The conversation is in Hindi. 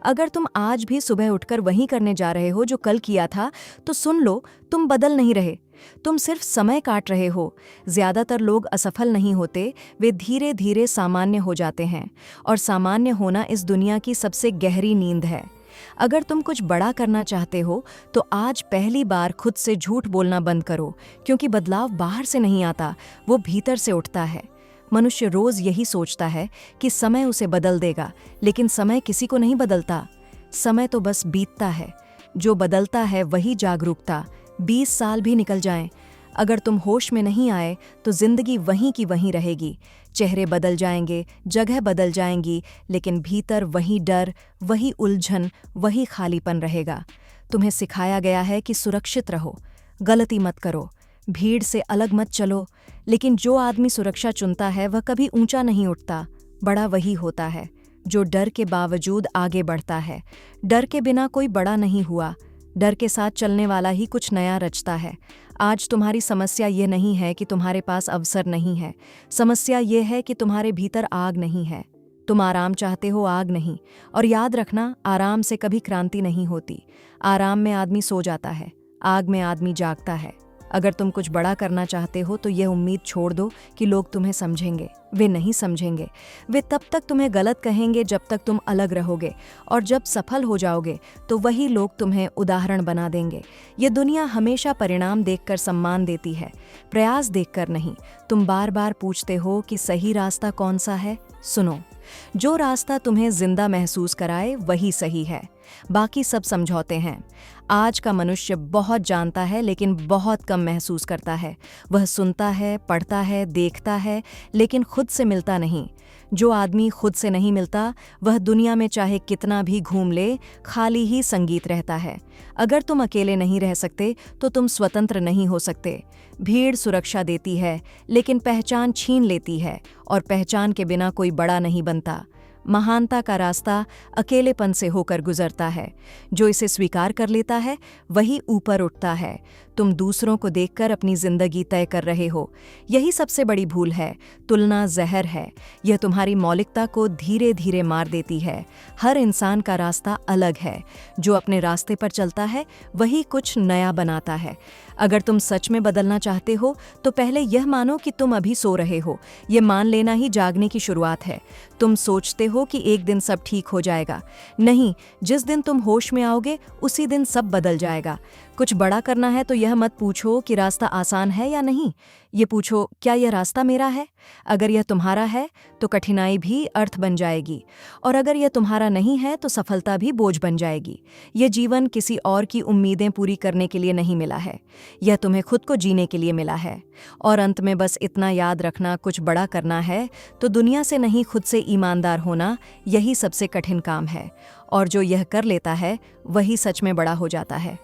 अगर तुम आज भी सुबह उठकर वही करने जा रहे हो जो कल किया था, तो सुन लो, तुम बदल नहीं रहे। तुम सिर्फ समय काट रहे हो। ज्यादातर लोग असफल नहीं होते, वे धीरे धीरे सामान्य हो जाते हैं। और सामान्य होना इस दुनिया की सबसे गहरी नींद है। अगर तुम कुछ बड़ा करना चाहते हो, तो आज पहली बार खुद से झूठ बोलना बंद करो, क्योंकि बदलाव बाहर से नहीं आता, वो भीतर से उठता है। मनुष्य रोज यही सोचता है कि समय उसे बदल देगा, लेकिन समय किसी को नहीं बदलता। समय तो बस बीतता है। जो बदलता है वही जागरूकता। 20 साल भी निकल जाएं, अगर तुम होश में नहीं आए तो जिंदगी वहीं की वहीं रहेगी। चेहरे बदल जाएंगे, जगह बदल जाएंगी, लेकिन भीतर वही डर, वही उलझन, वही खालीपन रहेगा। तुम्हें सिखाया गया है कि सुरक्षित रहो, गलती मत करो, भीड़ से अलग मत चलो, लेकिन जो आदमी सुरक्षा चुनता है वह कभी ऊंचा नहीं उठता। बड़ा वही होता है जो डर के बावजूद आगे बढ़ता है। डर के बिना कोई बड़ा नहीं हुआ, डर के साथ चलने वाला ही कुछ नया रचता है। आज तुम्हारी समस्या ये नहीं है कि तुम्हारे पास अवसर नहीं है, समस्या ये है कि तुम्हारे भीतर आग नहीं है। तुम आराम चाहते हो, आग नहीं। और याद रखना, आराम से कभी क्रांति नहीं होती। आराम में आदमी सो जाता है, आग में आदमी जागता है। अगर तुम कुछ बड़ा करना चाहते हो तो यह उम्मीद छोड़ दो कि लोग तुम्हें समझेंगे। वे नहीं समझेंगे। वे तब तक तुम्हें गलत कहेंगे जब तक तुम अलग रहोगे, और जब सफल हो जाओगे तो वही लोग तुम्हें उदाहरण बना देंगे। ये दुनिया हमेशा परिणाम देखकर सम्मान देती है, प्रयास देखकर नहीं। तुम बार बार पूछते हो कि सही रास्ता कौन सा है। सुनो, जो रास्ता तुम्हें जिंदा महसूस कराए वही सही है, बाकी सब समझौते हैं। आज का मनुष्य बहुत जानता है लेकिन बहुत कम महसूस करता है। वह सुनता है, पढ़ता है, देखता है, लेकिन खुद से मिलता नहीं। जो आदमी खुद से नहीं मिलता, वह दुनिया में चाहे कितना भी घूम ले, खाली ही संगीत रहता है। अगर तुम अकेले नहीं रह सकते तो तुम स्वतंत्र नहीं हो सकते। भीड़ सुरक्षा देती है, लेकिन पहचान छीन लेती है, और पहचान के बिना कोई बड़ा नहीं बनता। महानता का रास्ता अकेलेपन से होकर गुजरता है। जो इसे स्वीकार कर लेता है वही ऊपर उठता है। तुम दूसरों को देखकर अपनी जिंदगी तय कर रहे हो, यही सबसे बड़ी भूल है। तुलना जहर है, यह तुम्हारी मौलिकता को धीरे धीरे मार देती है। हर इंसान का रास्ता अलग है। जो अपने रास्ते पर चलता है वही कुछ नया बनाता है। अगर तुम सच में बदलना चाहते हो तो पहले यह मानो कि तुम अभी सो रहे हो। यह मान लेना ही जागने की शुरुआत है। तुम सोचते हो कि एक दिन सब ठीक हो जाएगा। नहीं, जिस दिन तुम होश में आओगे उसी दिन सब बदल जाएगा। कुछ बड़ा करना है तो यह मत पूछो कि रास्ता आसान है या नहीं, ये पूछो, क्या यह रास्ता मेरा है? अगर यह तुम्हारा है तो कठिनाई भी अर्थ बन जाएगी, और अगर यह तुम्हारा नहीं है तो सफलता भी बोझ बन जाएगी। यह जीवन किसी और की उम्मीदें पूरी करने के लिए नहीं मिला है, यह तुम्हें खुद को जीने के लिए मिला है। और अंत में बस इतना याद रखना, कुछ बड़ा करना है तो दुनिया से नहीं, खुद से ईमानदार होना, यही सबसे कठिन काम है। और जो यह कर लेता है वही सच में बड़ा हो जाता है।